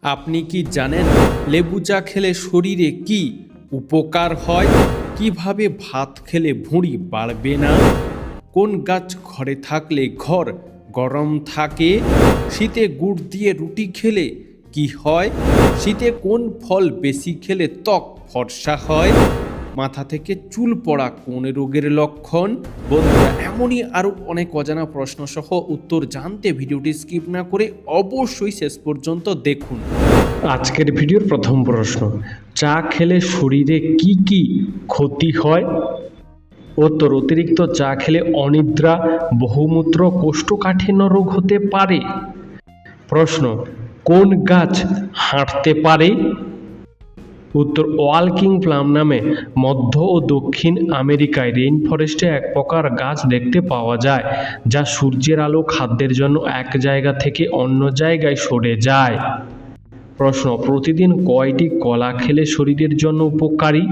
আপনি কি জানেন লেবু চা খেলে শরীরে কি উপকার হয়? কিভাবে ভাত খেলে ভুঁড়ি বাড়বে না? কোন গাছ ঘরে থাকলে ঘর গরম থাকে? শীতে গুড় দিয়ে রুটি খেলে কি হয়? শীতে কোন ফল বেশি খেলে ত্বক ফর্সা হয়? মাথা থেকে চুল পড়া কোন রোগের লক্ষণ? বন্ধুরা, এমনই আরও অনেক অজানা প্রশ্ন সহ উত্তর জানতে ভিডিওটি স্কিপ না করে অবশ্যই শেষ পর্যন্ত দেখুন। আজকের ভিডিওর প্রথম প্রশ্ন, চা খেলে শরীরে কি কি ক্ষতি হয়? উত্তর, অতিরিক্ত চা খেলে অনিদ্রা, বহুমূত্র, কোষ্ঠকাঠিন্য রোগ হতে পারে। প্রশ্ন, কোন গাছ হাঁটতে পারে? উত্তর, ওয়ালকিং প্লাম নামে মধ্য ও দক্ষিণ আমেরিকায় রেইন ফরেস্টে এক প্রকার গাছ দেখতে পাওয়া যায়, যা সূর্যের আলো খাদ্যের জন্য এক জায়গা থেকে অন্য জায়গায় সরে যায়। প্রশ্ন, প্রতিদিন কয়টি কলা খেলে শরীরের জন্য উপকারী?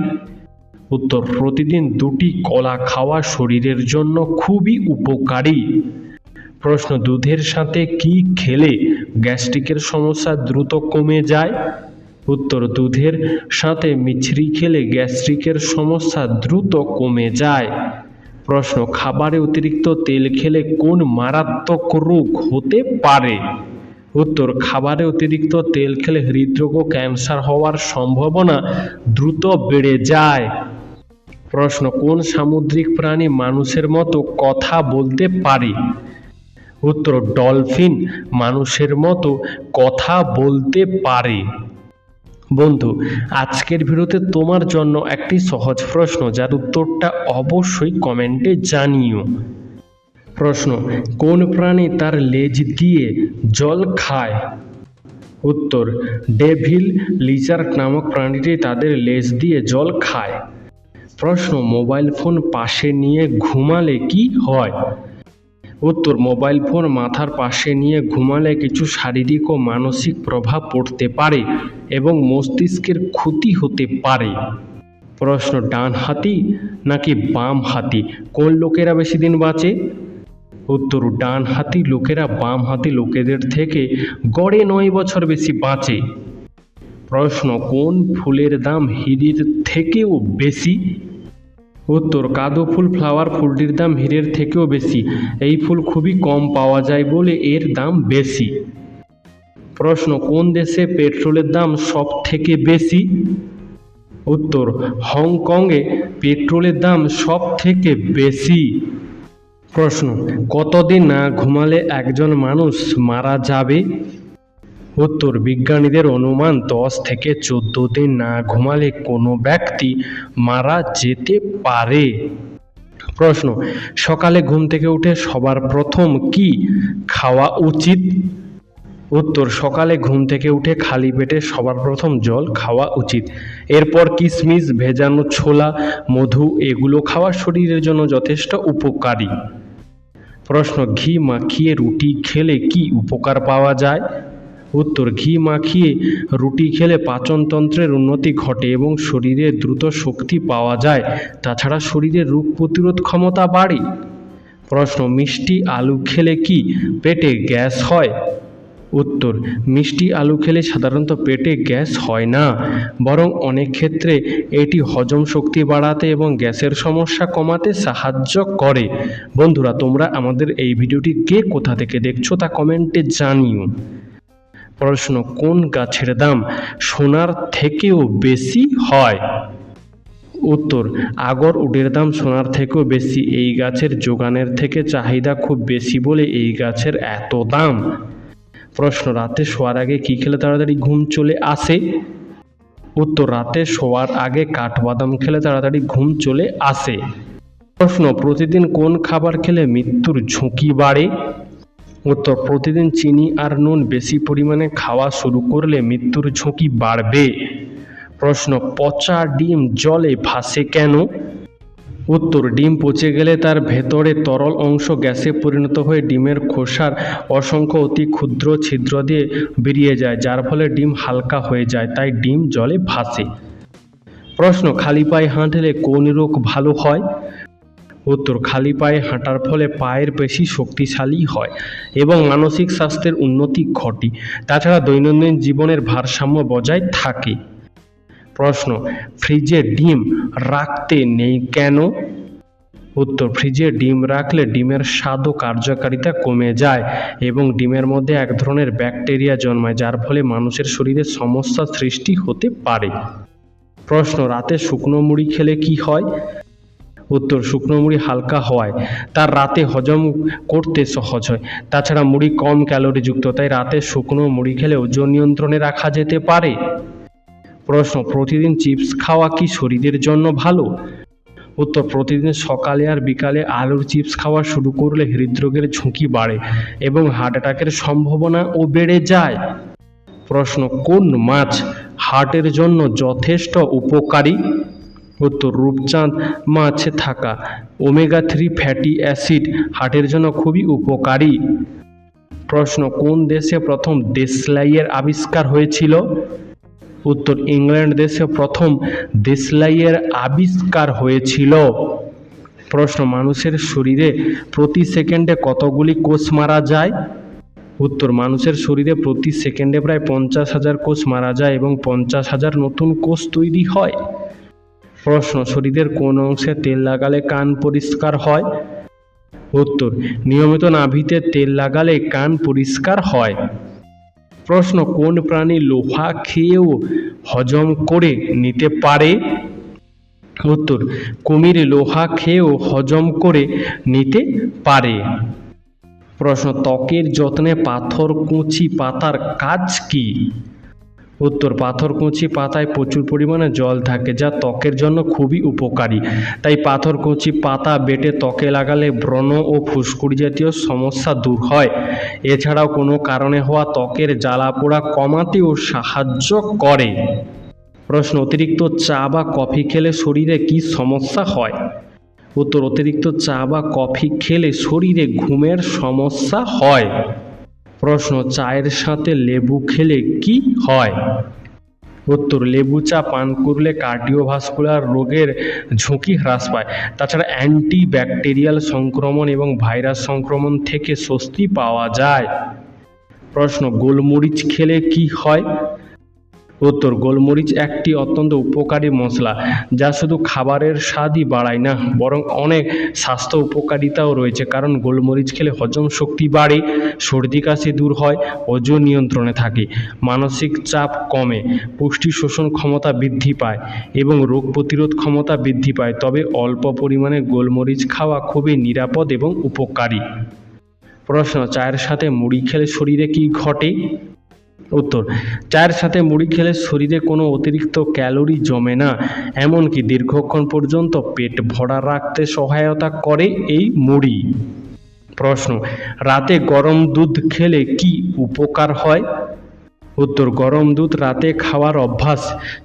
উত্তর, প্রতিদিন 2টি কলা খাওয়া শরীরের জন্য খুবই উপকারী। প্রশ্ন, দুধের সাথে কি খেলে গ্যাস্ট্রিকের সমস্যা দ্রুত কমে যায়? উত্তর, দুধের সাথে মিছরি খেলে গ্যাস্ট্রিকের সমস্যা দ্রুত কমে যায়। প্রশ্ন, খাবারে অতিরিক্ত তেল খেলে কোন মারাত্মক রোগ হতে পারে? উত্তর, খাবারে অতিরিক্ত তেল খেলে হৃদরোগ ও ক্যান্সার হওয়ার সম্ভাবনা দ্রুত বেড়ে যায়। প্রশ্ন, কোন সামুদ্রিক প্রাণী মানুষের মতো কথা বলতে পারে? উত্তর, ডলফিন মানুষের মতো কথা বলতে পারে। বন্ধু, আজকের ভিডিওতে তোমার জন্য একটি সহজ প্রশ্ন, যার উত্তরটা অবশ্যই কমেন্টে জানিও। প্রশ্ন, কোন প্রাণী তার লেজ দিয়ে জল খায়? উত্তর, ডেভিল লিজার্ড নামক প্রাণীটি তাদের লেজ দিয়ে জল খায়। প্রশ্ন, মোবাইল ফোন পাশে নিয়ে ঘুমালে কি হয়? উত্তর, মোবাইল ফোন মাথার পাশে নিয়ে ঘুমালে কিছু শারীরিক ও মানসিক প্রভাব পড়তে পারে এবং মস্তিষ্কের ক্ষতি হতে পারে। প্রশ্ন, ডান হাতি নাকি বাম হাতি কোন লোকেরা বেশি দিন বাঁচে? উত্তর, ডান হাতি লোকেরা বাম হাতি লোকেদের থেকে গড়ে 9 বছর বেশি বাঁচে। প্রশ্ন, কোন ফুলের দাম হীরের থেকেও বেশি? উত্তর, কাদো ফুল ফ্লাওয়ার ফুলটির দাম হীরের থেকেও বেশি। এই ফুল খুবই কম পাওয়া যায় বলে এর দাম বেশি। প্রশ্ন, কোন দেশে পেট্রোলের দাম সব থেকে বেশি? উত্তর, হংকংয়ে পেট্রোলের দাম সব থেকে বেশি। প্রশ্ন, কতদিন না ঘুমালে একজন মানুষ মারা যাবে? উত্তর, বিজ্ঞানীদের অনুমান 10 থেকে 14 দিন না ঘুমালে কোনো ব্যক্তি মারা যেতে পারে। প্রশ্ন, সকালে ঘুম থেকে উঠে সবার প্রথম কি খাওয়া উচিত? উত্তর, সকালে ঘুম থেকে উঠে খালি পেটে সবার প্রথম জল খাওয়া উচিত। এরপর কিশমিশ, ভেজানো ছোলা, মধু এগুলো খাওয়া শরীরের জন্য যথেষ্ট উপকারী। প্রশ্ন, ঘি মাখিয়ে রুটি খেলে কি উপকার পাওয়া যায়? উত্তর, ঘি মাখিয়ে রুটি খেলে পাচনতন্ত্রের উন্নতি ঘটে এবং শরীরে দ্রুত শক্তি পাওয়া যায়। তাছাড়া শরীরের রোগ প্রতিরোধ ক্ষমতা বাড়ে। প্রশ্ন, মিষ্টি আলু খেলে কি পেটে গ্যাস হয়? উত্তর, মিষ্টি আলু খেলে সাধারণত পেটে গ্যাস হয় না, বরং অনেক ক্ষেত্রে এটি হজম শক্তি বাড়াতে এবং গ্যাসের সমস্যা কমাতে সাহায্য করে। বন্ধুরা, তোমরা আমাদের এই ভিডিওটি কে কোথা থেকে দেখছো তা কমেন্টে জানিও। প্রশ্ন, কোন গাছের দাম সোনার থেকেও বেশি হয়? উত্তর, আগর উডের দাম সোনার থেকেও বেশি। এই গাছের যোগানের থেকে চাহিদা খুব বেশি বলে এই গাছের এত দাম। প্রশ্ন, রাতে শোয়ার আগে কি খেলে তাড়াতাড়ি ঘুম চলে আসে? উত্তর, রাতে শোয়ার আগে কাঠবাদাম খেলে তাড়াতাড়ি ঘুম চলে আসে। প্রশ্ন, প্রতিদিন কোন খাবার খেলে মৃত্যুর ঝুঁকি বাড়ে? উত্তর, প্রতিদিন চিনি আর নুন বেশি পরিমাণে খাওয়া শুরু করলে মৃত্যুর ঝুঁকি বাড়বে। প্রশ্ন, পচা ডিম জলে ভাসে কেন? উত্তর, ডিম পচে গেলে তার ভেতরে তরল অংশ গ্যাসে পরিণত হয়ে ডিমের খোসার অসংখ্য অতি ক্ষুদ্র ছিদ্র দিয়ে বেরিয়ে যায়, যার ফলে ডিম হালকা হয়ে যায়, তাই ডিম জলে ভাসে। প্রশ্ন, খালি পায়ে হাঁটলে কোন রোগ ভালো হয়? উত্তর, খালি পায়ে হাঁটার ফলে পায়ের পেশি শক্তিশালী হয় এবং মানসিক স্বাস্থ্যের উন্নতি ঘটে। তাছাড়া দৈনন্দিন জীবনের ভারসাম্য বজায় থাকে। প্রশ্ন, ফ্রিজে ডিম রাখতে নেই কেন? উত্তর, ফ্রিজে ডিম রাখলে ডিমের স্বাদ ও কার্যকারিতা কমে যায় এবং ডিমের মধ্যে এক ধরনের ব্যাকটেরিয়া জন্মায়, যার ফলে মানুষের শরীরে সমস্যা সৃষ্টি হতে পারে। প্রশ্ন, রাতে শুকনো মুড়ি খেলে কি হয়? উত্তর, শুকনো মুড়ি হালকা হওয়ায় তার রাতে হজম করতে সহজ হয়। তাছাড়া মুড়ি কম ক্যালোরিযুক্ত, তাই রাতে শুকনো মুড়ি খেলে ওজন নিয়ন্ত্রণে রাখা যেতে পারে। প্রশ্ন, প্রতিদিন চিপস খাওয়া কি শরীরের জন্য ভালো? উত্তর, প্রতিদিন সকালে আর বিকালে আলুর চিপস খাওয়া শুরু করলে হৃদরোগের ঝুঁকি বাড়ে এবং হার্ট অ্যাটাকের সম্ভাবনাও বেড়ে যায়। প্রশ্ন, কোন মাছ হার্টের জন্য যথেষ্ট উপকারী? উত্তর, রূপচাঁদ মাছে থাকা ওমেগা 3 ফ্যাটি অ্যাসিড হার্টের জন্য খুবই উপকারী। প্রশ্ন, কোন দেশে প্রথম দেশলাইয়ের আবিষ্কার হয়েছিল? উত্তর, ইংল্যান্ড দেশে প্রথম দেশলাইয়ের আবিষ্কার হয়েছিল। প্রশ্ন, মানুষের শরীরে প্রতি সেকেন্ডে কতগুলি কোষ মারা যায়? উত্তর, মানুষের শরীরে প্রতি সেকেন্ডে প্রায় 50,000 কোষ মারা যায় এবং 50,000 নতুন কোষ তৈরি হয়। প্রশ্ন, শরীরের কোন অংশে তেল লাগালে কান পরিষ্কার হয়? উত্তর, নিয়মিত নাভিতে তেল লাগালে কান পরিষ্কার হয়। প্রশ্ন, কোন প্রাণী লোহা খেয়েও হজম করে নিতে পারে? উত্তর, কুমির লোহা খেয়েও হজম করে নিতে পারে। প্রশ্ন, ত্বকের যত্নে পাথরকুচি পাতার কাজ কি? উত্তর, পাথরকুচি পাতায় প্রচুর পরিমাণে জল থাকে, যা ত্বকের জন্য খুবই উপকারী। তাই পাথরকুচি পাতা বেটে ত্বকে লাগালে ব্রণ ও ফুসকুড়ি জাতীয় সমস্যা দূর হয়। এছাড়াও কোনো কারণে হওয়া ত্বকের জ্বালা পোড়া কমাতেও সাহায্য করে। প্রশ্ন, অতিরিক্ত চা বা কফি খেলে শরীরে কি সমস্যা হয়? উত্তর, অতিরিক্ত চা বা কফি খেলে শরীরে ঘুমের সমস্যা হয়। প্রশ্ন, চায়ের সাথে লেবু খেলে কি হয়? উত্তর, লেবু চা পান করলে কার্ডিওভাস্কুলার রোগের ঝুঁকি হ্রাস পায়। তাছাড়া অ্যান্টিব্যাকটেরিয়াল সংক্রমণ এবং ভাইরাস সংক্রমণ থেকে স্বস্তি পাওয়া যায়। প্রশ্ন, গোলমরিচ খেলে কি হয়? উত্তর, গোলমরিচ একটি অত্যন্ত উপকারী মশলা, যা শুধু খাবারের স্বাদই বাড়ায় না, বরং অনেক স্বাস্থ্য উপকারিতাও রয়েছে। কারণ গোলমরিচ খেলে হজম শক্তি বাড়ে, সর্দি কাশি দূর হয়, ওজন নিয়ন্ত্রণে থাকে, মানসিক চাপ কমে, পুষ্টি শোষণ ক্ষমতা বৃদ্ধি পায় এবং রোগ প্রতিরোধ ক্ষমতা বৃদ্ধি পায়। তবে অল্প পরিমাণে গোলমরিচ খাওয়া খুবই নিরাপদ এবং উপকারী। প্রশ্ন, চায়ের সাথে মুড়ি খেলে শরীরে কি ঘটে? উত্তর, চায়ের সাথে মুড়ি খেলে শরীরে কোনো অতিরিক্ত ক্যালোরি জমে না, এমনকি দীর্ঘক্ষণ পর্যন্ত পেট ভরা রাখতে সহায়তা করে এই মুড়ি। প্রশ্ন, রাতে গরম দুধ খেলে কি উপকার হয়? উত্তর, গরম দুধ রাতে খাওয়ার অভ্যাস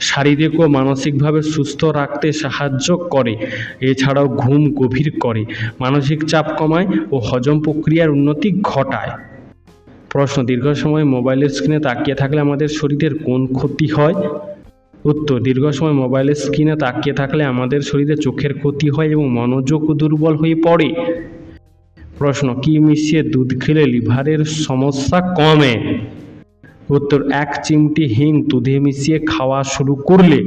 শারীরিক ও মানসিকভাবে সুস্থ রাখতে সাহায্য করে। এছাড়াও ঘুম গভীর করে, মানসিক চাপ কমায় ও হজম প্রক্রিয়ার উন্নতি ঘটায়। প্রশ্ন, দীর্ঘ সময় মোবাইলের স্ক্রিনে তাকিয়ে থাকলে আমাদের শরীরের কোন ক্ষতি হয়? উত্তর, দীর্ঘ সময় মোবাইলের স্ক্রিনে তাকিয়ে থাকলে আমাদের শরীরে চোখের ক্ষতি হয় এবং মনোযোগ দুর্বল হয়ে পড়ে। প্রশ্ন, কি মিশিয়ে দুধ খেলে লিভারের সমস্যা কমে? উত্তর, 1 চিমটি হিং দুধে মিশিয়ে খাওয়া শুরু করলে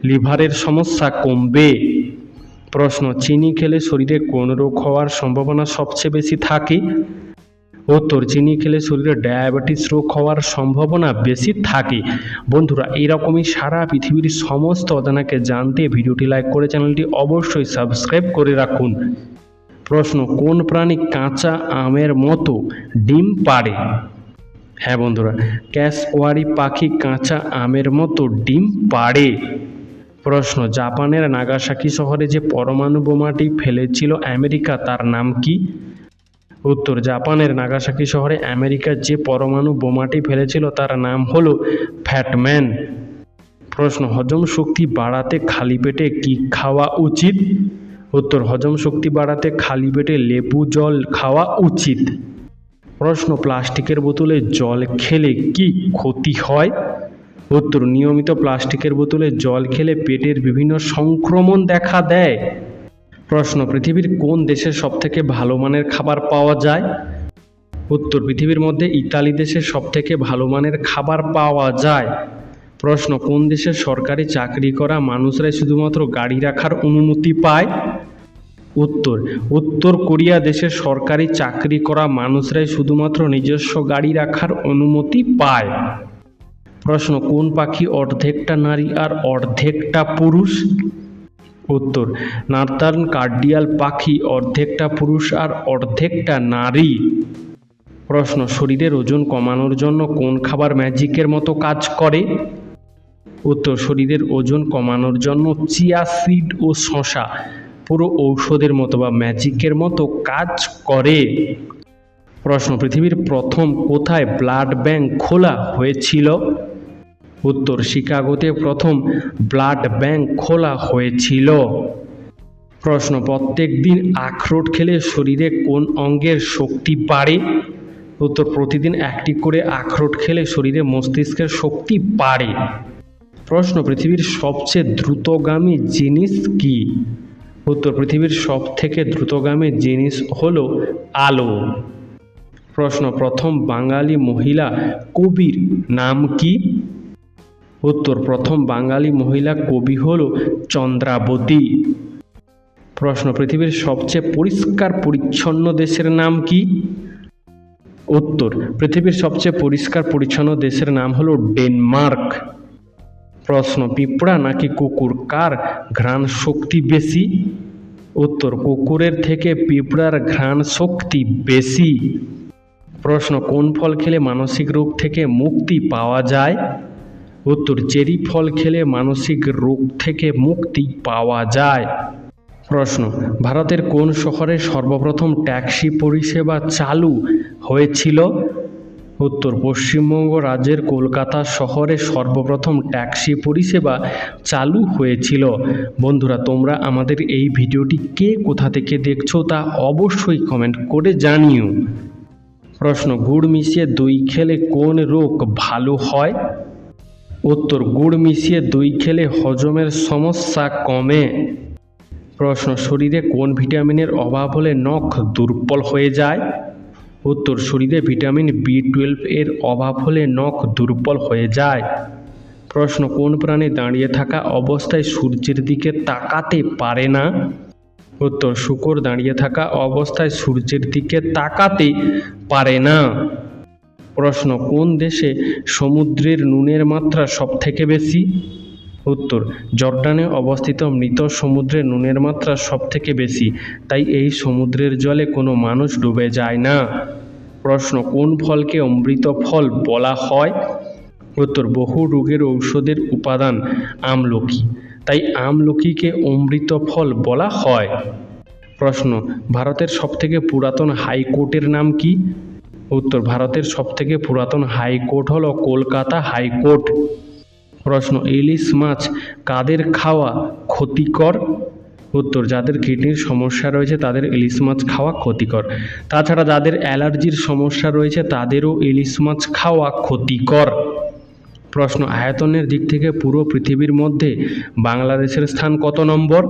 লিভারের সমস্যা কমবে। প্রশ্ন, চিনি খেলে শরীরে কোন রোগ হওয়ার সম্ভাবনা সবচেয়ে বেশি থাকে? উত্তর, চিনি খেলে শরীরে ডায়াবেটিস রোগ হওয়ার সম্ভাবনা বেশি থাকে। বন্ধুরা, এইরকমই সারা পৃথিবীর সমস্ত অজানাকে জানতে ভিডিওটি লাইক করে চ্যানেলটি অবশ্যই সাবস্ক্রাইব করে রাখুন। প্রশ্ন, কোন প্রাণী কাঁচা আমের মতো ডিম পাড়ে? হ্যাঁ বন্ধুরা, ক্যাসওয়ারি পাখি কাঁচা আমের মতো ডিম পাড়ে। প্রশ্ন, জাপানের নাগাসাকি শহরে যে পরমাণু বোমাটি ফেলেছিল আমেরিকা, তার নাম কি? উত্তর, জাপানের নাগাসাকি শহরে আমেরিকা যে পরমাণু বোমাটি ফেলেছিল তার নাম হলো ফ্যাটম্যান। প্রশ্ন, হজম শক্তি বাড়াতে খালি পেটে কি খাওয়া উচিত? উত্তর, হজম শক্তি বাড়াতে খালি পেটে লেবু জল খাওয়া উচিত। প্রশ্ন, প্লাস্টিকের বোতলে জল খেলে কি ক্ষতি হয়? উত্তর, নিয়মিত প্লাস্টিকের বোতলে জল খেলে পেটের বিভিন্ন সংক্রমণ দেখা দেয়। প্রশ্ন, পৃথিবীর কোন দেশে সবথেকে ভালো মানের খাবার পাওয়া যায়? উত্তর, পৃথিবীর মধ্যে ইতালি দেশে সবথেকে ভালো মানের খাবার পাওয়া যায়। প্রশ্ন, কোন দেশে সরকারি চাকরি করা মানুষরাই শুধুমাত্র গাড়ি রাখার অনুমতি পায়? উত্তর, উত্তর কোরিয়া দেশে সরকারি চাকরি করা মানুষরাই শুধুমাত্র নিজস্ব গাড়ি রাখার অনুমতি পায়। প্রশ্ন, কোন পাখি অর্ধেকটা নারী আর অর্ধেকটা পুরুষ? উত্তর, নর্দার্ন কার্ডিয়াল পাখি অর্ধেকটা পুরুষ আর অর্ধেকটা নারী। প্রশ্ন, শরীরের ওজন কমানোর জন্য কোন খাবার ম্যাজিকের মতো কাজ করে? উত্তর, শরীরের ওজন কমানোর জন্য চিয়া সিড ও শসা পুরো ঔষধের মতো বা ম্যাজিকের মতো কাজ করে। প্রশ্ন, পৃথিবীর প্রথম কোথায় ব্লাড ব্যাংক খোলা হয়েছিল? উত্তর, শিকাগোতে প্রথম ব্লাড ব্যাংক খোলা হয়েছিল। প্রশ্ন, প্রত্যেক দিন আখরোট খেলে শরীরে কোন অঙ্গের শক্তি বাড়ে? উত্তর, প্রতিদিন একটি করে আখরোট খেলে শরীরে মস্তিষ্কের শক্তি বাড়ে। প্রশ্ন, পৃথিবীর সবচেয়ে দ্রুতগামী জিনিস কি? উত্তর, পৃথিবীর সব থেকে দ্রুতগামী জিনিস হলো আলো। প্রশ্ন, প্রথম বাঙালি মহিলা কবির নাম কি? উত্তর, প্রথম বাঙালি মহিলা কবি হল চন্দ্রাবতী। প্রশ্ন, পৃথিবীর সবচেয়ে পরিষ্কার পরিচ্ছন্ন দেশের নাম কি? উত্তর, পৃথিবীর সবচেয়ে পরিষ্কার পরিচ্ছন্ন দেশের নাম হলো ডেনমার্ক। প্রশ্ন, পিঁপড়া নাকি কুকুর কার ঘ্রাণ শক্তি বেশি? উত্তর, কুকুরের থেকে পিঁপড়ার ঘ্রাণ শক্তি বেশি। প্রশ্ন, কোন ফল খেলে মানসিক রোগ থেকে মুক্তি পাওয়া যায়? উত্তর, চেরি ফল খেলে মানসিক রোগ থেকে মুক্তি পাওয়া যায়। প্রশ্ন, ভারতের কোন শহরে সর্বপ্রথম ট্যাক্সি পরিষেবা চালু হয়েছিল? উত্তর, পশ্চিমবঙ্গ রাজ্যের কলকাতা শহরে সর্বপ্রথম ট্যাক্সি পরিষেবা চালু হয়েছিল। বন্ধুরা, তোমরা আমাদের এই ভিডিওটি কে কোথা থেকে দেখছো তা অবশ্যই কমেন্ট করে জানিও। প্রশ্ন, গুড় মিশিয়ে দই খেলে কোন রোগ ভালো হয়? উত্তর, গুড় মিশিয়ে দই খেলে হজমের সমস্যা কমে। প্রশ্ন, শরীরে কোন ভিটামিনের অভাব হলে নখ দুর্বল হয়ে যায়? উত্তর, শরীরে ভিটামিন B12 এর অভাব হলে নখ দুর্বল হয়ে যায়। প্রশ্ন, কোন প্রাণী দাঁড়িয়ে থাকা অবস্থায় সূর্যের দিকে তাকাতে পারে না? উত্তর, শূকর দাঁড়িয়ে থাকা অবস্থায় সূর্যের দিকে তাকাতে পারে না। প্রশ্ন, কোন দেশে সমুদ্রের নুনের মাত্রা সবথেকে বেশি? উত্তর, জর্ডানে অবস্থিত মৃত সমুদ্রে নুনের মাত্রা সবথেকে বেশি, তাই এই সমুদ্রের জলে কোনো মানুষ ডুবে যায় না। প্রশ্ন, কোন ফলকে অমৃত ফল বলা হয়? উত্তর, বহু রোগের ঔষধের উপাদান আমলকি, তাই আমলকিকে অমৃত ফল বলা হয়। প্রশ্ন, ভারতের সবথেকে পুরাতন হাইকোর্টের নাম কি? উত্তর, ভারতের সবথেকে পুরাতন হাইকোর্ট হলো কলকাতা হাইকোর্ট। প্রশ্ন, ইলিশ মাছ কাদের খাওয়া ক্ষতিকর? উত্তর, যাদের কিডনির সমস্যা রয়েছে তাদের ইলিশ মাছ খাওয়া ক্ষতিকর। তাছাড়া যাদের অ্যালার্জির সমস্যা রয়েছে তাদেরও ইলিশ মাছ খাওয়া ক্ষতিকর। প্রশ্ন, আয়তনের দিক থেকে পুরো পৃথিবীর মধ্যে বাংলাদেশের স্থান কত নম্বর?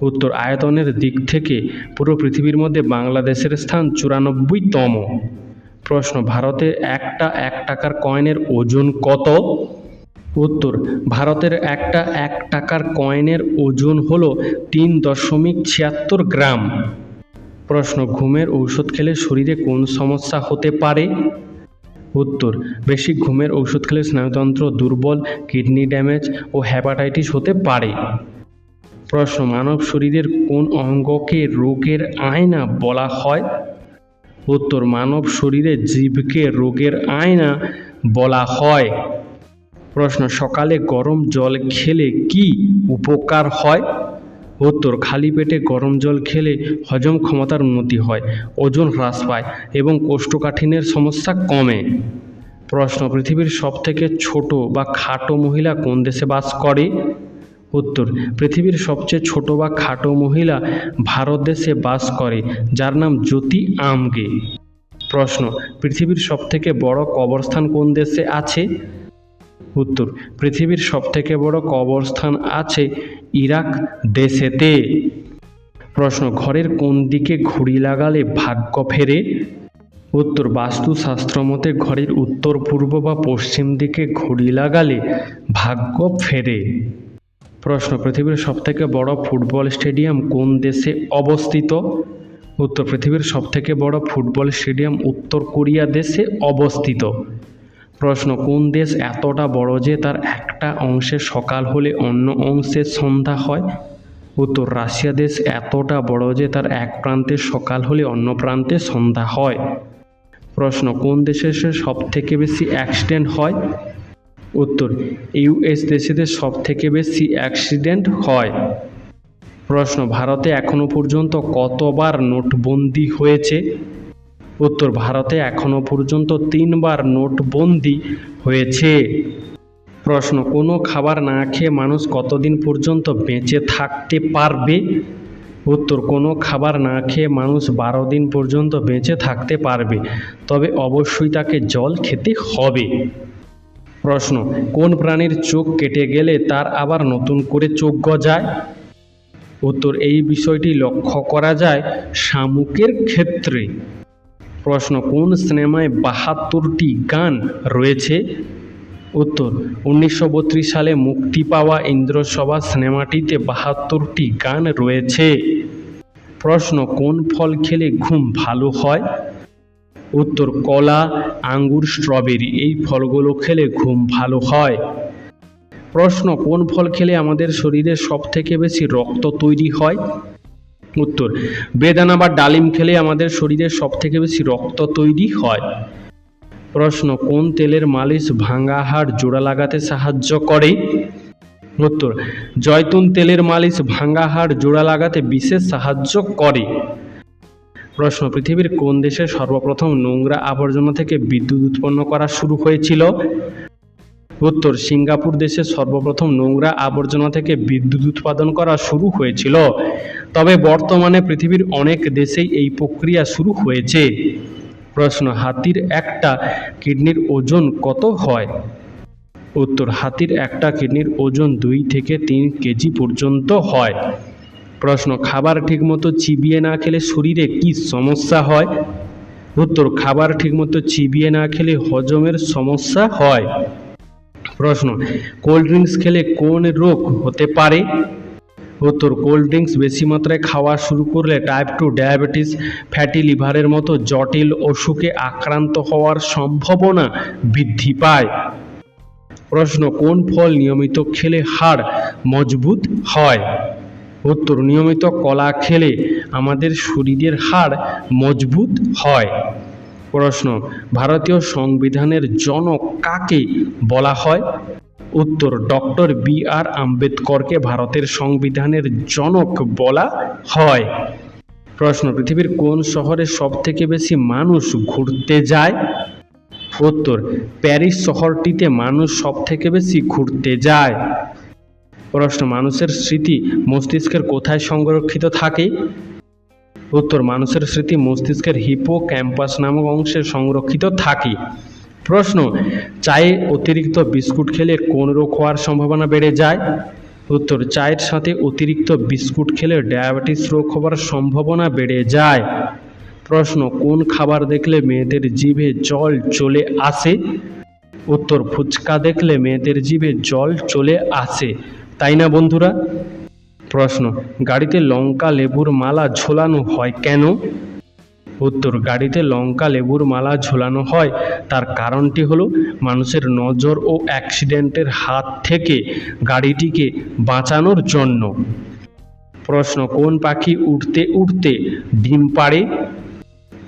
উত্তর, আয়তনের দিক থেকে পুরো পৃথিবীর মধ্যে বাংলাদেশের স্থান 94তম। প্রশ্ন, ভারতে একটা 1 টাকার কয়েনের ওজন কত? উত্তর, ভারতের একটা 1 টাকার কয়েনের ওজন হল 3.76 গ্রাম। প্রশ্ন, ঘুমের ঔষধ খেলে শরীরে কোন সমস্যা হতে পারে? উত্তর, বেশি ঘুমের ঔষধ খেলে স্নায়ুতন্ত্র দুর্বল, কিডনি ড্যামেজ ও হ্যাপাটাইটিস হতে পারে। প্রশ্ন, মানব শরীরের কোন অঙ্গকে রোগের আয়না বলা হয়? উত্তর, মানব শরীরে জিভকে রোগের আয়না বলা হয়। প্রশ্ন, সকালে গরম জল খেলে কি উপকার হয়? উত্তর, খালি পেটে গরম জল খেলে হজম ক্ষমতার উন্নতি হয়, ওজন হ্রাস পায় এবং কোষ্ঠকাঠিন্যের সমস্যা কমে। প্রশ্ন, পৃথিবীর সবথেকে ছোট বা খাটো মহিলা কোন দেশে বাস করে? উত্তর, পৃথিবীর সবচেয়ে ছোট বা খাটো মহিলা ভারত দেশে বাস করে, যার নাম জ্যোতি আমগে। প্রশ্ন, পৃথিবীর সবথেকে বড় কবরস্থান কোন দেশে আছে? উত্তর, পৃথিবীর সবথেকে বড় কবরস্থান আছে ইরাক দেশেতে। প্রশ্ন, ঘরের কোন দিকে ঘড়ি লাগালে ভাগ্য ফেরে? উত্তর, বাস্তুশাস্ত্র মতে ঘরের উত্তর, পূর্ব বা পশ্চিম দিকে ঘড়ি লাগালে ভাগ্য ফেরে। প্রশ্ন, পৃথিবীর সবথেকে বড় ফুটবল স্টেডিয়াম কোন দেশে অবস্থিত? উত্তর, পৃথিবীর সবথেকে বড় ফুটবল স্টেডিয়াম উত্তর কোরিয়া দেশে অবস্থিত। প্রশ্ন, কোন দেশ এতটা বড় যে তার একটা অংশে সকাল হলে অন্য অংশে সন্ধ্যা হয়? উত্তর, রাশিয়া দেশ এতটা বড় যে তার এক প্রান্তে সকাল হলে অন্য প্রান্তে সন্ধ্যা হয়। প্রশ্ন, কোন দেশে সব থেকে বেশি অ্যাক্সিডেন্ট হয়? উত্তর, ইউএস দেশেতে সব থেকে বেশি অ্যাক্সিডেন্ট হয়। প্রশ্ন, ভারতে এখনো পর্যন্ত কতবার নোটবন্দি হয়েছে? উত্তর, ভারতে এখনো পর্যন্ত 3 বার নোটবন্দি হয়েছে। প্রশ্ন, কোনো খাবার না খেয়ে মানুষ কতদিন পর্যন্ত বেঁচে থাকতে পারবে? উত্তর, কোনো খাবার না খেয়ে মানুষ 12 দিন পর্যন্ত বেঁচে থাকতে পারবে, তবে অবশ্যই তাকে জল খেতে হবে। প্রশ্ন, কোন প্রাণীর চোখ কেটে গেলে তার আবার নতুন করে চোখ গজায়? উত্তর, এই বিষয়টি লক্ষ্য করা যায় শামুকের ক্ষেত্রে। প্রশ্ন, কোন সিনেমায় 72টি গান রয়েছে? উত্তর, 1932 সালে মুক্তি পাওয়া ইন্দ্রসভা সিনেমাটিতে 72টি গান রয়েছে। প্রশ্ন, কোন ফল খেলে ঘুম ভালো হয়? উত্তর, কলা, আঙ্গুর, স্ট্রবেরি এই ফলগুলো খেলে ঘুম ভালো হয়। প্রশ্ন, কোন ফল খেলে আমাদের শরীরে সব থেকে বেশি রক্ত তৈরি হয়? উত্তর, বেদানা বা ডালিম খেলে আমাদের শরীরে সব থেকে বেশি রক্ত তৈরি হয়। প্রশ্ন, কোন তেলের মালিশ ভাঙা হাড় জোড়া লাগাতে সাহায্য করে? উত্তর, জয়তুন তেলের মালিশ ভাঙা হাড় জোড়া লাগাতে বিশেষ সাহায্য করে। প্রশ্ন, পৃথিবীর কোন দেশে সর্বপ্রথম নোংরা আবর্জনা থেকে বিদ্যুৎ উৎপন্ন করা শুরু হয়েছিল? উত্তর, সিঙ্গাপুর দেশে সর্বপ্রথম নোংরা আবর্জনা থেকে বিদ্যুৎ উৎপাদন করা শুরু হয়েছিল, তবে বর্তমানে পৃথিবীর অনেক দেশেই এই প্রক্রিয়া শুরু হয়েছে। প্রশ্ন, হাতির একটা কিডনির ওজন কত হয়? উত্তর, হাতির একটা কিডনির ওজন 2 থেকে 3 কেজি পর্যন্ত হয়। প্রশ্ন, খাবার ঠিকমতো চিবিয়ে না খেলে শরীরে কি সমস্যা হয়? উত্তর, খাবার ঠিকমতো চিবিয়ে না খেলে হজমের সমস্যা হয়। প্রশ্ন, কোল্ড ড্রিঙ্কস খেলে কোন রোগ হতে পারে? উত্তর, কোল্ড ড্রিঙ্কস বেশি মাত্রায় খাওয়া শুরু করলে টাইপ 2 ডায়াবেটিস, ফ্যাটি লিভারের মতো জটিল অসুখে আক্রান্ত হওয়ার সম্ভাবনা বৃদ্ধি পায়। প্রশ্ন, কোন ফল নিয়মিত খেলে হাড় মজবুত হয়? উত্তর, নিয়মিত কলা খেলে আমাদের শরীরের হাড় মজবুত হয়। প্রশ্ন, ভারতীয় সংবিধানের জনক কাকে বলা হয়? উত্তর, ডক্টর বি.আর. আম্বেদকরকে ভারতের সংবিধানের জনক বলা হয়। প্রশ্ন, পৃথিবীর কোন শহরে সব থেকে বেশি মানুষ ঘুরতে যায়? উত্তর, প্যারিস শহরটিতে মানুষ সব থেকে বেশি ঘুরতে যায়। প্রশ্ন, মানুষের স্মৃতি মস্তিষ্কের কোথায় সংরক্ষিত থাকে? উত্তর, মানুষের স্মৃতি মস্তিষ্কের হিপোক্যাম্পাস নামক অংশে সংরক্ষিত থাকে। প্রশ্ন, চায়ে অতিরিক্ত বিস্কুট খেলে কোন রোগ হওয়ার সম্ভাবনা বেড়ে যায়? উত্তর, চায়ের সাথে অতিরিক্ত বিস্কুট খেলে ডায়াবেটিস রোগ হওয়ার সম্ভাবনা বেড়ে যায়। প্রশ্ন, কোন খাবার দেখলে মেয়েদের জিভে জল চলে আসে? উত্তর, ফুচকা দেখলে মেয়েদের জিভে জল চলে আসে, তাই না বন্ধুরা? প্রশ্ন, গাড়িতে লঙ্কা লেবুর মালা ঝোলানো হয় কেন? উত্তর, গাড়িতে লঙ্কা লেবুর মালা ঝোলানো হয় তার কারণটি হলো মানুষের নজর ও অ্যাক্সিডেন্টের হাত থেকে গাড়িটিকে বাঁচানোর জন্য। প্রশ্ন, কোন পাখি উড়তে উড়তে ডিম পাড়ে?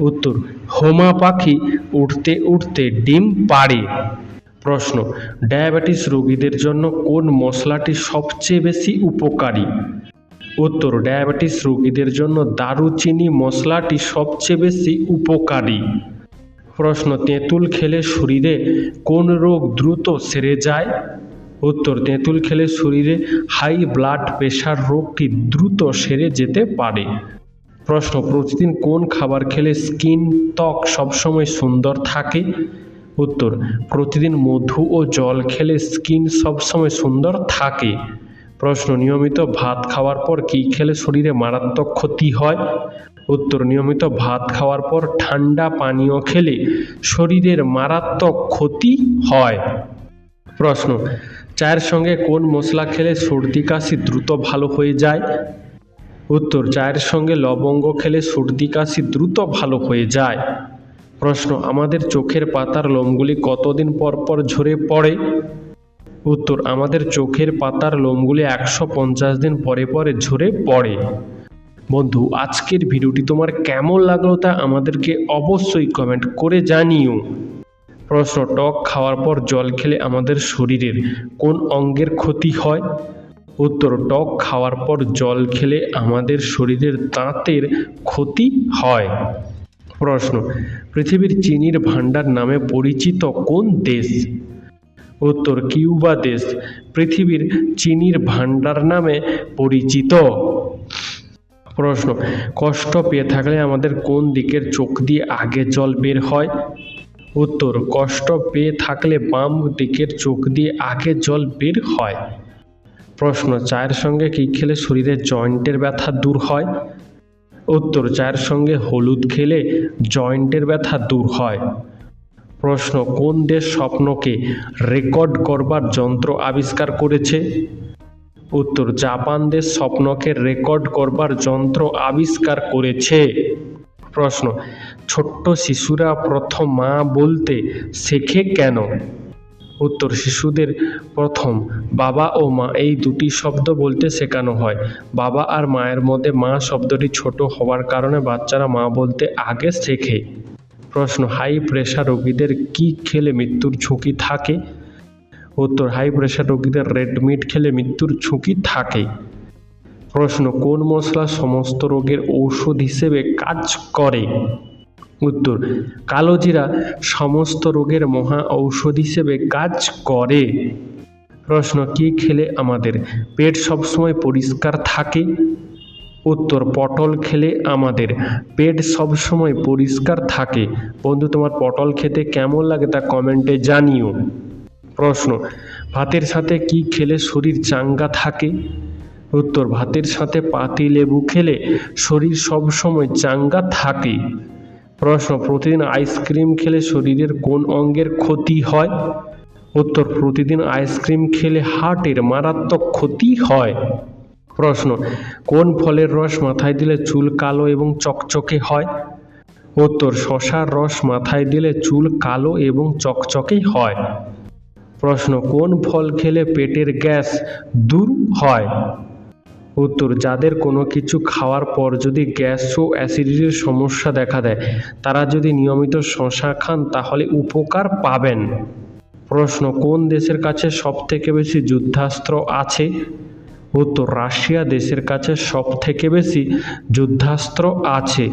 উত্তর, হোমা পাখি উড়তে উড়তে ডিম পাড়ে। প্রশ্ন, ডায়াবেটিস রোগীদের জন্য কোন মশলাটি সবচেয়ে বেশি উপকারী? উত্তর, ডায়াবেটিস রোগীদের জন্য দারুচিনি মশলাটি সবচেয়ে বেশি উপকারী। প্রশ্ন, তেঁতুল খেলে শরীরে কোন রোগ দ্রুত সেরে যায়? উত্তর, তেঁতুল খেলে শরীরে হাই ব্লাড প্রেশার রোগটি দ্রুত সেরে যেতে পারে। প্রশ্ন, প্রতিদিন কোন খাবার খেলে ত্বক সবসময় সুন্দর থাকে? উত্তর, প্রতিদিন মধু ও জল খেলে স্কিন সবসময় সুন্দর থাকে। প্রশ্ন, নিয়মিত ভাত খাওয়ার পর কী খেলে শরীরে মারাত্মক ক্ষতি হয়? উত্তর, নিয়মিত ভাত খাওয়ার পর ঠান্ডা পানীয় খেলে শরীরের মারাত্মক ক্ষতি হয়। প্রশ্ন, চায়ের সঙ্গে কোন মশলা খেলে সর্দি কাশি দ্রুত ভালো হয়ে যায়? উত্তর, চায়ের সঙ্গে লবঙ্গ খেলে সর্দি কাশি দ্রুত ভালো হয়ে যায়। প্রশ্ন, আমাদের চোখের পাতার লোমগুলি কতদিন পর পর ঝরে পড়ে? উত্তর, আমাদের চোখের পাতার লোমগুলি 150 দিন পরে পরে ঝরে পড়ে। বন্ধু, আজকের ভিডিওটি তোমার কেমন লাগলো তা আমাদেরকে অবশ্যই কমেন্ট করে জানিও। প্রশ্ন, টক খাওয়ার পর জল খেলে আমাদের শরীরের কোন অঙ্গের ক্ষতি হয়? উত্তর, টক খাওয়ার পর জল খেলে আমাদের শরীরের দাঁতের ক্ষতি হয়। প্রশ্ন, পৃথিবীর চিনির ভাণ্ডার নামে পরিচিত কোন দেশ? উত্তর, কিউবা দেশ পৃথিবীর চিনির ভাণ্ডার নামে পরিচিত। প্রশ্ন, কষ্ট পেয়ে থাকলে আমাদের কোন দিকের চোখ দিয়ে আগে জল বের হয়? উত্তর, কষ্ট পেয়ে থাকলে বাম দিকের চোখ দিয়ে আগে জল বের হয়। প্রশ্ন, চায়ের সঙ্গে কী খেলে শরীরের জয়েন্টের ব্যথা দূর হয়? উত্তর, চায়ের সঙ্গে হলুদ খেলে জয়েন্টের ব্যথা দূর হয়। প্রশ্ন, কোন দেশ স্বপ্নকে রেকর্ড করবার যন্ত্র আবিষ্কার করেছে? উত্তর, জাপান দেশ স্বপ্নকে রেকর্ড করবার যন্ত্র আবিষ্কার করেছে। প্রশ্ন, ছোট্ট শিশুরা প্রথম মা বলতে শেখে কেন? উত্তর, শিশুদের প্রথম বাবা ও মা এই দুটি শব্দ বলতে শেখানো হয়। বাবা আর মায়ের মধ্যে মা শব্দটি ছোট হওয়ার কারণে বাচ্চারা মা বলতে আগে শেখে। প্রশ্ন, হাই প্রেশার রোগীদের কি খেলে মৃত্যুর ঝুঁকি থাকে? উত্তর, হাই প্রেশার রোগীদের রেড মিট খেলে মৃত্যুর ঝুঁকি থাকে। প্রশ্ন, কোন মশলা সমস্ত রোগের ঔষধ হিসেবে কাজ করে? উত্তর, কালোজিরা সমস্ত রোগের মহা ঔষধ হিসেবে কাজ করে। প্রশ্ন, কি খেলে আমাদের পেট সবসময় পরিষ্কার থাকে? উত্তর, পটল খেলে আমাদের পেট সবসময় পরিষ্কার থাকে। বন্ধু, তোমার পটল খেতে কেমন লাগে তা কমেন্টে জানিও। প্রশ্ন, ভাতের সাথে কি খেলে শরীর চাঙ্গা থাকে? উত্তর, ভাতের সাথে পাতিলেবু খেলে শরীর সবসময় চাঙ্গা থাকে। প্রশ্ন, প্রতিদিন আইসক্রিম খেলে শরীরের কোন অঙ্গের ক্ষতি হয়? উত্তর, প্রতিদিন আইসক্রিম খেলে হার্টের মারাত্মক ক্ষতি হয়। প্রশ্ন, কোন ফলের রস মাথায় দিলে চুল কালো এবং চকচকে হয়? উত্তর, শসার রস মাথায় দিলে চুল কালো এবং চকচকে হয়। প্রশ্ন, কোন ফল খেলে পেটের গ্যাস দূর হয়? উত্তর, যাদের কোনো কিছু খাওয়ার পর যদি গ্যাস ও অ্যাসিডিটির সমস্যা দেখা দেয় তারা যদি নিয়মিত শসা খান তাহলে উপকার পাবেন। প্রশ্ন, কোন দেশের কাছে সবথেকে বেশি যুদ্ধাস্ত্র আছে? উত্তর, রাশিয়া দেশের কাছে সবথেকে বেশি যুদ্ধাস্ত্র আছে।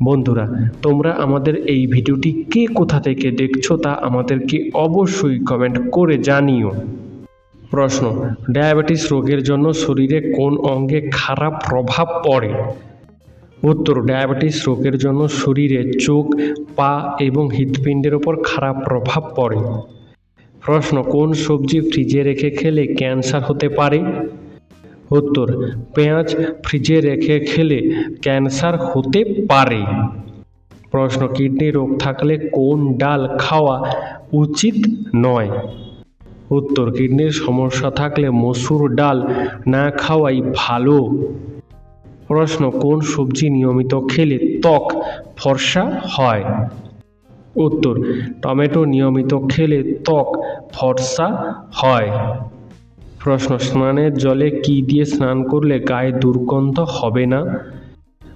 বন্ধুরা, তোমরা আমাদের এই ভিডিওটি কে কোথা থেকে দেখছো তা আমাদেরকে অবশ্যই কমেন্ট করে জানিও। প্রশ্ন, ডায়াবেটিস রোগের জন্য শরীরে কোন অঙ্গে খারাপ প্রভাব পড়ে? উত্তর, ডায়াবেটিস রোগের জন্য শরীরে চোখ, পা এবং হৃৎপিণ্ডের ওপর খারাপ প্রভাব পড়ে। প্রশ্ন, কোন সবজি ফ্রিজে রেখে খেলে ক্যান্সার হতে পারে? উত্তর, পেঁয়াজ ফ্রিজে রেখে খেলে ক্যান্সার হতে পারে। প্রশ্ন, কিডনি রোগ থাকলে কোন ডাল খাওয়া উচিত নয়? উত্তর, কিডনির সমস্যা থাকলে মসুর ডাল না খাওয়াই ভালো। প্রশ্ন, কোন সবজি নিয়মিত খেলে ত্বক ফর্সা হয়? উত্তর, টমেটো নিয়মিত খেলে ত্বক ফর্সা হয়। প্রশ্ন, স্নানের জলে কি দিয়ে স্নান করলে গায়ে দুর্গন্ধ হবে না?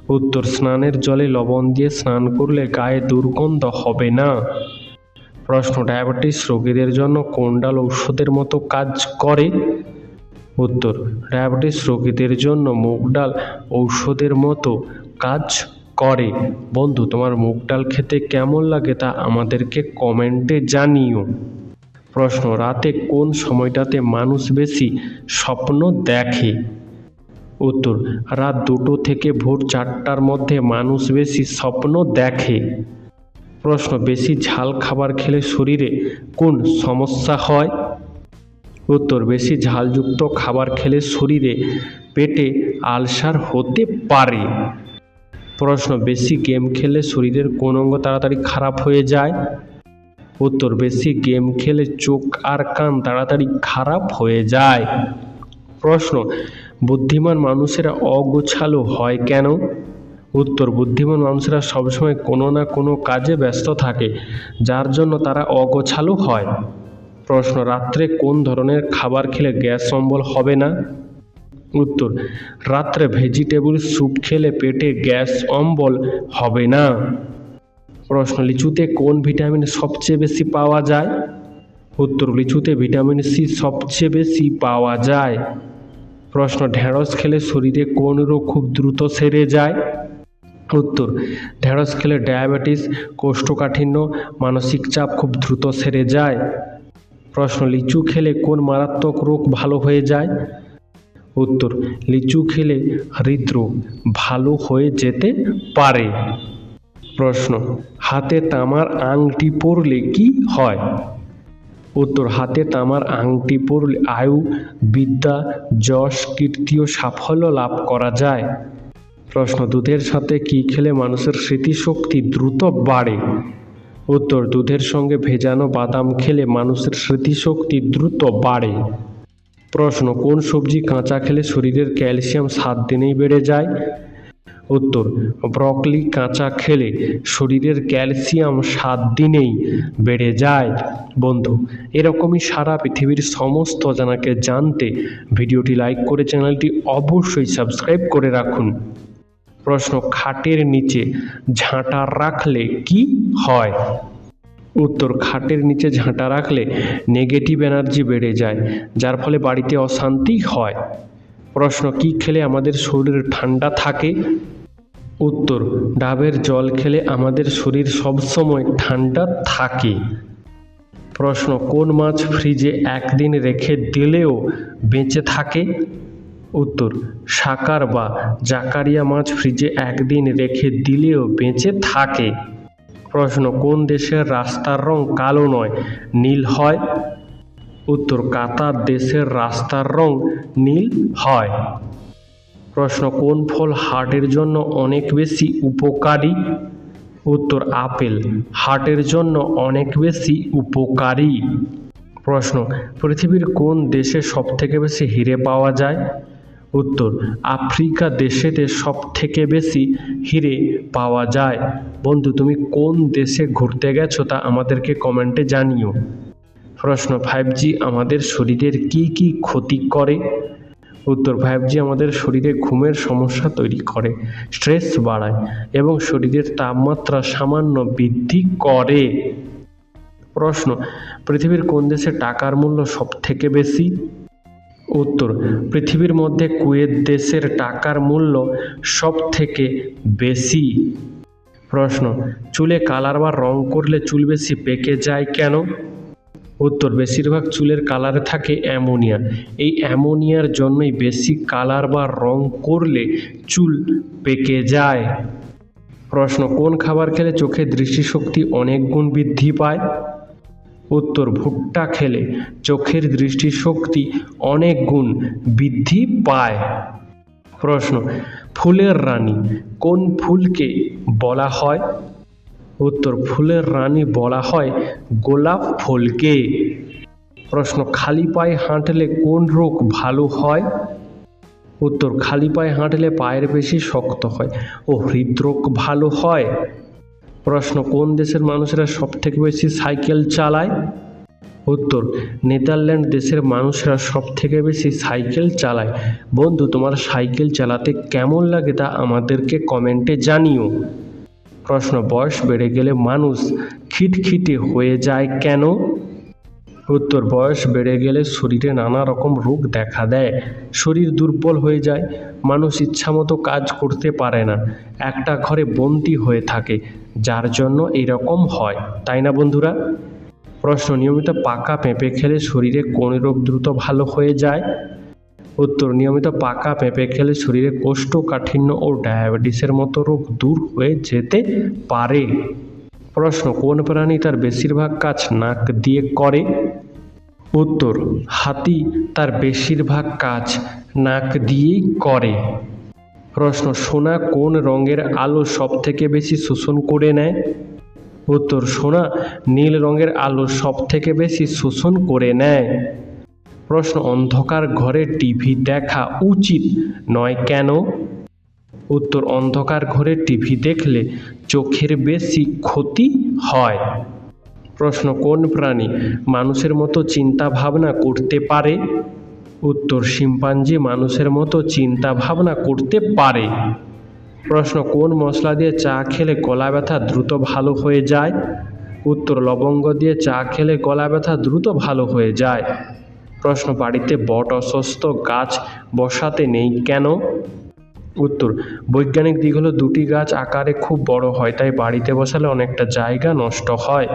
উত্তর, স্নানের জলে লবণ দিয়ে স্নান করলে গায়ে দুর্গন্ধ হবে না। প্রশ্ন, ডায়াবেটিস রোগীদের জন্য কোন ডাল ঔষধের মতো কাজ করে? উত্তর, ডায়াবেটিস রোগীদের জন্য মুগ ডাল ঔষধের মতো কাজ করে। বন্ধু, তোমার মুগ ডাল খেতে কেমন লাগে তা আমাদেরকে কমেন্টে জানিও। প্রশ্ন, রাতে কোন সময়টাতে মানুষ বেশি স্বপ্ন দেখে? উত্তর, রাত 2টো থেকে ভোর 4টার মধ্যে মানুষ বেশি স্বপ্ন দেখে। প্রশ্ন, বেশি ঝাল খাবার খেলে শরীরে কোন সমস্যা হয়? উত্তর, বেশি ঝালযুক্ত খাবার খেলে শরীরে পেটে আলসার হতে পারে। প্রশ্ন, বেশি গেম খেলে শরীরের কোন অঙ্গ তাড়াতাড়ি খারাপ হয়ে যায়? উত্তর, বেশি গেম খেলে চোখ আর কান তাড়াতাড়ি খারাপ হয়ে যায়। প্রশ্ন, বুদ্ধিমান মানুষেরা অগোছালো হয় কেন? উত্তর, বুদ্ধিমান মানুষেরা সবসময় কোনো না কোনো কাজে ব্যস্ত থাকে, যার জন্য তারা অগোছালো হয়। প্রশ্ন, রাত্রে কোন ধরনের খাবার খেলে গ্যাস অম্বল হবে না? উত্তর, রাত্রে ভেজিটেবল স্যুপ খেলে পেটে গ্যাস অম্বল হবে না। প্রশ্ন, লিচুতে কোন ভিটামিন সবচেয়ে বেশি পাওয়া যায়? উত্তর, লিচুতে ভিটামিন সি সবচেয়ে বেশি পাওয়া যায়। প্রশ্ন, ঢেঁড়স খেলে শরীরে কোন রোগ খুব দ্রুত সেরে যায়? উত্তর, ঢেঁড়স খেলে ডায়াবেটিস, কোষ্ঠকাঠিন্য, মানসিক চাপ খুব দ্রুত সেরে যায়। প্রশ্ন, লিচু খেলে কোন মারাত্মক রোগ ভালো হয়ে যায়? উত্তর, লিচু খেলে হৃদরোগ ভালো হয়ে যেতে পারে। প্রশ্ন, হাতে তামার আংটি পরলে কি হয়? উত্তর, হাতে তামার আংটি পরলে আয়ু, বিদ্যা, যশ, কীর্তি ও সাফল্য লাভ করা যায়। প্রশ্ন, দুধের সাথে কি খেলে মানুষের স্মৃতিশক্তি দ্রুত বাড়ে? উত্তর, দুধের সঙ্গে ভেজানো বাদাম খেলে মানুষের স্মৃতিশক্তি দ্রুত বাড়ে। প্রশ্ন, কোন সবজি কাঁচা খেলে শরীরের ক্যালসিয়াম 7 দিনেই বেড়ে যায়? উত্তর, ব্রকলি কাঁচা খেলে শরীরের ক্যালসিয়াম 7 দিনেই বেড়ে যায়। বন্ধু, এরকমই সারা পৃথিবীর সমস্ত জানাকে জানতে ভিডিওটি লাইক করে চ্যানেলটি অবশ্যই সাবস্ক্রাইব করে রাখুন। প্রশ্ন, খাটের নিচে ঝাঁটা রাখলে কি হয়? উত্তর, খাটের নিচে ঝাঁটা রাখলে নেগেটিভ এনার্জি বেড়ে যায়, যার ফলে বাড়িতে অশান্তি হয়। প্রশ্ন, কি খেলে আমাদের শরীর ঠান্ডা থাকে? উত্তর, ডাবের জল খেলে আমাদের শরীর সবসময় ঠান্ডা থাকে। প্রশ্ন, কোন মাছ ফ্রিজে 1 দিন রেখে দিলেও বেঁচে থাকে? উত্তর, সাকার বা জাকারিয়া মাছ ফ্রিজে 1 দিন রেখে দিলেও বেঁচে থাকে। প্রশ্ন, কোন দেশের রাস্তার রং কালো নয় নীল হয়? উত্তর, কাতার দেশের রাস্তার রং নীল হয়। প্রশ্ন, কোন ফল হার্টের জন্য অনেক বেশি উপকারী? উত্তর, আপেল হার্টের জন্য অনেক বেশি উপকারী। প্রশ্ন, পৃথিবীর কোন দেশে সবথেকে বেশি হিরে পাওয়া যায়? উত্তর, আফ্রিকা দেশেতে সবথেকে বেশি হিরে পাওয়া যায়। বন্ধু, তুমি কোন দেশে ঘুরতে গেছো তা আমাদেরকে কমেন্টে জানিও। প্রশ্ন, 5G আমাদের শরীরের কি কি ক্ষতি করে? উত্তর, 5G আমাদের শরীরে ঘুমের সমস্যা তৈরি করে, স্ট্রেস বাড়ায় এবং শরীরের তাপমাত্রা সামান্য বৃদ্ধি করে। প্রশ্ন, পৃথিবীর কোন দেশে টাকার মূল্য সবথেকে বেশি? উত্তর, পৃথিবীর মধ্যে কুয়েত দেশের টাকার মূল্য সবথেকে বেশি। প্রশ্ন, চুলে কালার বা রং করলে চুল বেশি পেকে যায় কেন? উত্তর, বেশিরভাগ চুলের কালারে থাকে অ্যামোনিয়া। এই অ্যামোনিয়ার জন্যই বেশি কালার বা রং করলে চুল পেকে যায়। প্রশ্ন, কোন খাবার খেলে চোখের দৃষ্টিশক্তি অনেক গুণ বৃদ্ধি পায়? উত্তর, ভুট্টা খেলে চোখের দৃষ্টিশক্তি অনেক গুণ বৃদ্ধি পায়। প্রশ্ন, ফুলের রানী কোন ফুলকে বলা হয়? উত্তর, ফুলের রানী বলা হয় গোলাপ ফুলকে। প্রশ্ন, খালি পায়ে হাঁটলে কোন রোগ ভালো হয়? উত্তর, খালি পায়ে হাঁটলে পায়ের পেশি শক্ত হয় ও হৃদরোগ ভালো হয়। প্রশ্ন, কোন দেশের মানুষেরা সবথেকে বেশি সাইকেল চালায়? উত্তর, নেদারল্যান্ড দেশের মানুষেরা সবথেকে বেশি সাইকেল চালায়। বন্ধু, তোমার সাইকেল চালাতে কেমন লাগে তা আমাদেরকে কমেন্টে জানিও। প্রশ্ন, বয়স বেড়ে গেলে মানুষ খিটখিটে হয়ে যায় কেন? উত্তর, বয়স বেড়ে গেলে শরীরে নানা রকম রোগ দেখা দেয়, শরীর দুর্বল হয়ে যায়, মানুষ ইচ্ছামতো কাজ করতে পারে না, একটা ঘরে বন্দী হয়ে থাকে, যার জন্য এরকম হয়, তাই না বন্ধুরা? প্রশ্ন, নিয়মিত পাকা পেঁপে খেলে শরীরে কোন রোগ দ্রুত ভালো হয়ে যায়? উত্তর, নিয়মিত পাকা পেঁপে খেলে শরীরে কোষ্ঠকাঠিন্য ও ডায়াবেটিসের মতো রোগ দূর হয়ে যেতে পারে। প্রশ্ন, কোন প্রাণী তার বেশিরভাগ কাজ নাক দিয়ে করে? উত্তর, হাতি তার বেশিরভাগ কাজ নাক দিয়েই করে। প্রশ্ন, সোনা কোন রঙের আলো সব থেকে বেশি শোষণ করে নেয়? উত্তর, সোনা নীল রঙের আলো সব থেকে বেশি শোষণ করে নেয়। প্রশ্ন, অন্ধকার ঘরে টিভি দেখা উচিত নয় কেন? উত্তর, অন্ধকার ঘরে টিভি দেখলে চোখের বেশি ক্ষতি হয়। প্রশ্ন, কোন প্রাণী মানুষের মতো চিন্তা ভাবনা করতে পারে? উত্তর, শিম্পাঞ্জি মানুষের মতো চিন্তা ভাবনা করতে পারে। প্রশ্ন, কোন মশলা দিয়ে চা খেলে গলা ব্যথা দ্রুত ভালো হয়ে যায়? উত্তর, লবঙ্গ দিয়ে চা খেলে গলা ব্যথা দ্রুত ভালো হয়ে যায়। প্রশ্ন, বাড়িতে বট অশ্বত্থ গাছ বসাতে নেই কেন? উত্তর, বৈজ্ঞানিক দিক হলো দুটি গাছ আকারে খুব বড় হয়, তাই বাড়িতে বসালে অনেকটা জায়গা নষ্ট হয়।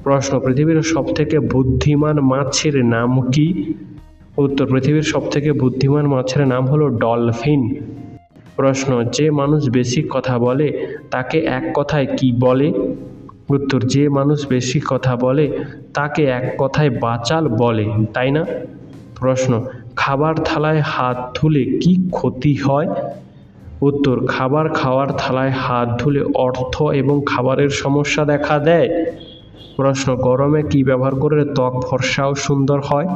প্রশ্ন, পৃথিবীর সবথেকে বুদ্ধিমান মাছের নাম কি? উত্তর, পৃথিবীর সবথেকে বুদ্ধিমান মাছের নাম হলো ডলফিন। প্রশ্ন, যে মানুষ বেশি কথা বলে তাকে এক কথায় কি বলে? উত্তর, যে মানুষ বেশি কথা বলে তাকে এক কথায় বাচাল বলে, তাই না? প্রশ্ন, খাবার থালায় হাত ধুলে কি ক্ষতি হয়? উত্তর, খাবার খাওয়ার থালায় হাত ধুলে অর্থ এবং খাবারের সমস্যা দেখা দেয়। প্রশ্ন, গরমে কি ব্যবহার করলে ত্বক ফর্সা ও সুন্দর হয়?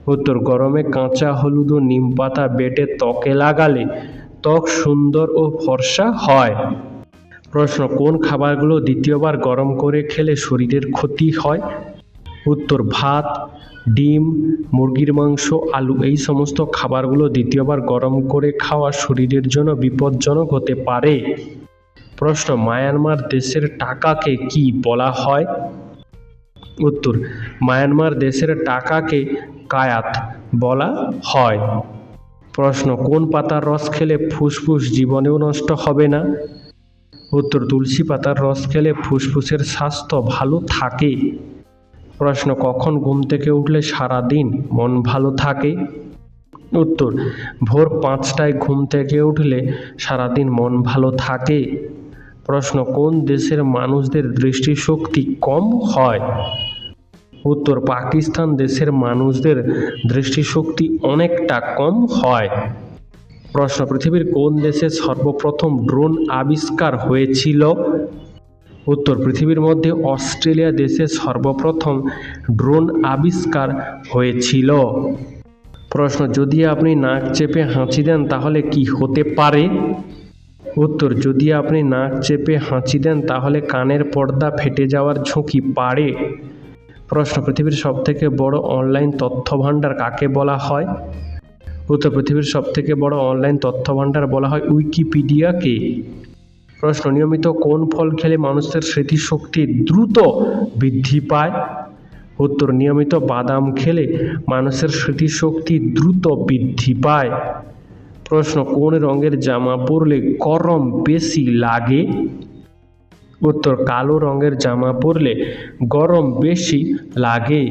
উত্তর, গরমে কাঁচা হলুদ ও নিম পাতা বেটে ত্বকে লাগালে ত্বক সুন্দর ও ফর্সা হয়। প্রশ্ন, কোন খাবারগুলো দ্বিতীয়বার গরম করে খেলে শরীরের ক্ষতি হয়? উত্তর, ভাত, ডিম, মুরগির মাংস, আলু এই সমস্ত খাবারগুলো দ্বিতীয়বার গরম করে খাওয়া শরীরের জন্য বিপজ্জনক হতে পারে। প্রশ্ন, মায়ানমার দেশের টাকাকে কি বলা হয়? উত্তর, মায়ানমার দেশের টাকাকে কায়াত বলা হয়। প্রশ্ন, কোন পাতার রস খেলে ফুসফুস জীবনেও নষ্ট হবে না? উত্তর, তুলসী পাতার রস খেলে ফুসফুসের স্বাস্থ্য ভালো থাকে। প্রশ্ন, কখন ঘুম থেকে উঠলে সারাদিন মন ভালো থাকে? উত্তর, ভোর 5টায় ঘুম থেকে উঠলে সারাদিন মন ভালো থাকে। প্রশ্ন, কোন দেশের মানুষদের দৃষ্টিশক্তি কম হয়? উত্তর, পাকিস্তান দেশের মানুষদের দৃষ্টিশক্তি অনেকটা কম হয়। প্রশ্ন, পৃথিবীর কোন দেশে সর্বপ্রথম ড্রোন আবিষ্কার হয়েছিল? উত্তর, পৃথিবীর মধ্যে অস্ট্রেলিয়া দেশে সর্বপ্রথম ড্রোন আবিষ্কার হয়েছিল। প্রশ্ন, যদি আপনি নাক চেপে হাঁচি দেন তাহলে কি হতে পারে? উত্তর, যদি আপনি নাক চেপে হাঁচি দেন তাহলে কানের পর্দা ফেটে যাওয়ার ঝুঁকি বাড়ে। প্রশ্ন, পৃথিবীর সবথেকে বড় অনলাইন তথ্য ভাণ্ডার কাকে বলা হয়? উত্তর, পৃথিবীর সবথেকে বড় অনলাইন তথ্য ভাণ্ডার বলা হয় উইকিপিডিয়াকে। প্রশ্ন, নিয়মিত কোন ফল খেলে মানুষের স্মৃতিশক্তি দ্রুত বৃদ্ধি পায়? উত্তর, নিয়মিত বাদাম খেলে মানুষের স্মৃতিশক্তি দ্রুত বৃদ্ধি পায়। প্রশ্ন, কোন রঙের জামা পরলে গরম বেশি লাগে? উত্তর, কালো রঙের জামা পরলে গরম বেশি লাগে।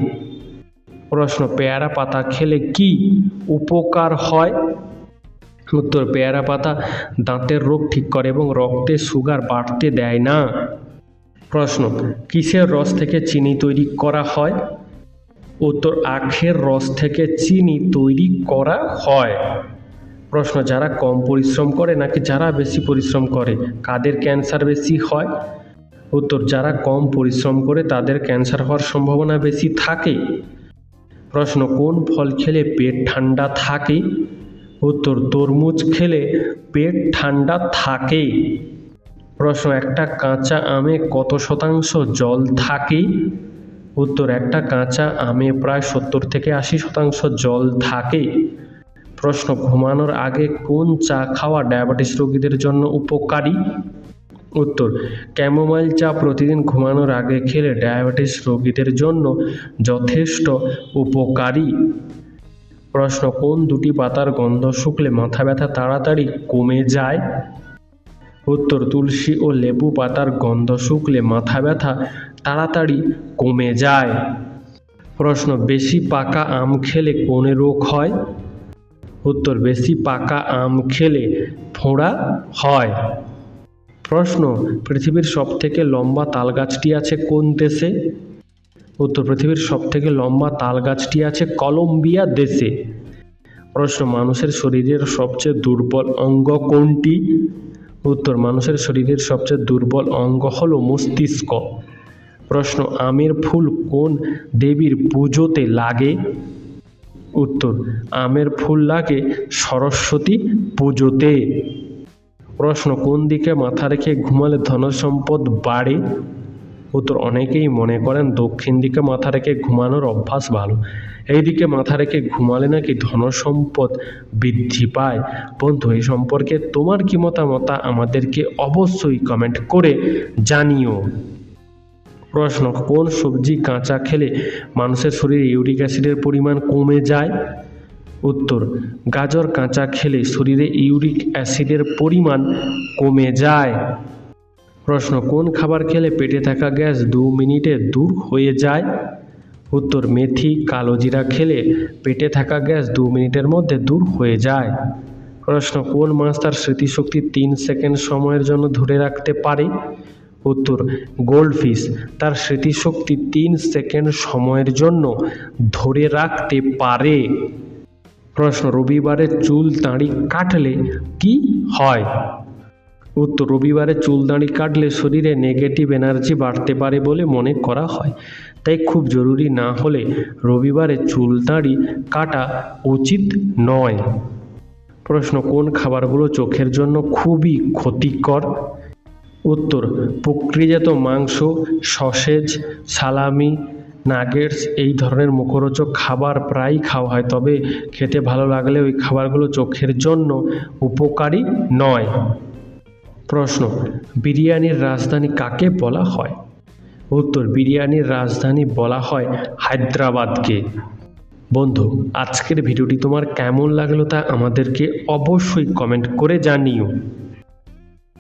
প্রশ্ন, পেয়ারা পাতা খেলে কি উপকার হয়? উত্তর, পেয়ারা পাতা দাঁতের রোগ ঠিক করে এবং রক্তে সুগার বাড়তে দেয় না। প্রশ্ন, কিসের রস থেকে চিনি তৈরি করা হয়? উত্তর, আখের রস থেকে চিনি তৈরি করা হয়। প্রশ্ন, যারা কম পরিশ্রম করে নাকি যারা বেশি পরিশ্রম করে কাদের ক্যান্সার বেশি হয়? উত্তর, যারা কম পরিশ্রম করে তাদের ক্যান্সার হওয়ার সম্ভাবনা বেশি থাকে। প্রশ্ন, কোন ফল খেলে পেট ঠান্ডা থাকে? উত্তর, তরমুজ খেলে পেট ঠান্ডা থাকে। প্রশ্ন, একটা কাঁচা আমে কত শতাংশ জল থাকে? উত্তর, একটা কাঁচা আমে প্রায় 70 থেকে 80% জল থাকে। প্রশ্ন, ঘুমানোর আগে কোন চা খাওয়া ডায়াবেটিস রোগীদের জন্য উপকারী? উত্তর, ক্যামোমাইল চা প্রতিদিন ঘুমানোর আগে খেলে ডায়াবেটিস রোগীদের জন্য যথেষ্ট উপকারী। প্রশ্ন, কোন দুটি পাতার গন্ধ শুকলে মাথা ব্যথা তাড়াতাড়ি কমে যায়? উত্তর, তুলসী ও লেবু পাতার গন্ধ শুকলে মাথা ব্যথা তাড়াতাড়ি কমে যায়। প্রশ্ন, বেশি পাকা আম খেলে কোন রোগ হয়? উত্তর, বেশি পাকা আম খেলে ফোঁড়া হয়। প্রশ্ন, পৃথিবীর সবথেকে লম্বা তালগাছটি আছে কোন দেশে? উত্তর, পৃথিবীর সবথেকে লম্বা তাল গাছটি আছে কলম্বিয়া দেশে। প্রশ্ন, মানুষের শরীরের সবচেয়ে দুর্বল অঙ্গ কোনটি? উত্তর, মানুষের শরীরের সবচেয়ে দুর্বল অঙ্গ হলো মস্তিষ্ক। প্রশ্ন, আমের ফুল কোন দেবীর পুজোতে লাগে? উত্তর, আমের ফুল লাগে সরস্বতী পুজোতে। প্রশ্ন, কোন দিকে মাথা রেখে ঘুমালে ধনসম্পদ বাড়ে? উত্তর, অনেকেই মনে করেন দক্ষিণ দিকে মাথা রেখে ঘুমানোর অভ্যাস ভালো। এই দিকে মাথা রেখে ঘুমালে নাকি ধনসম্পদ বৃদ্ধি পায়। বন্ধু, এই সম্পর্কে তোমার কি মতামত আমাদেরকে অবশ্যই কমেন্ট করে জানিও। প্রশ্ন, কোন সবজি কাঁচা খেলে মানুষের শরীরে ইউরিক অ্যাসিডের পরিমাণ কমে যায়? উত্তর, গাজর কাঁচা খেলে শরীরে ইউরিক অ্যাসিডের পরিমাণ কমে যায়। প্রশ্ন, কোন খাবার খেলে পেটে থাকা গ্যাস 2 মিনিটে দূর হয়ে যায়? উত্তর, মেথি কালোজিরা খেলে পেটে থাকা গ্যাস 2 মিনিটের মধ্যে দূর হয়ে যায়। প্রশ্ন, কোন মাছ তার স্মৃতিশক্তি 3 সেকেন্ড সময়ের জন্য ধরে রাখতে পারে? উত্তর, গোল্ডফিশ তার স্মৃতিশক্তি 3 সেকেন্ড সময়ের জন্য ধরে রাখতে পারে। প্রশ্ন, রবিবারে চুল দাড়ি কাটলে কি হয়? উত্তর, রবিবারে চুল দাড়ি কাটলে শরীরে নেগেটিভ এনার্জি বাড়তে পারে বলে মনে করা হয়। তাই খুব জরুরি না হলে রবিবারে চুল দাড়ি কাটা উচিত নয়। প্রশ্ন, কোন খাবারগুলো চোখের জন্য খুবই ক্ষতিকর? উত্তর, প্রক্রিয়াজাত মাংস, সসেজ, সালামি, নাগেটস এই ধরনের মুখরোচক খাবার প্রায়ই খাওয়া হয়, তবে খেতে ভালো লাগলে ওই খাবারগুলো চোখের জন্য উপকারী নয়। প্রশ্ন, বিরিয়ানির রাজধানী কাকে বলা হয়? উত্তর, বিরিয়ানির রাজধানী বলা হয় হায়দ্রাবাদকে। বন্ধু, আজকের ভিডিওটি তোমার কেমন লাগলো তা আমাদেরকে অবশ্যই কমেন্ট করে জানিও।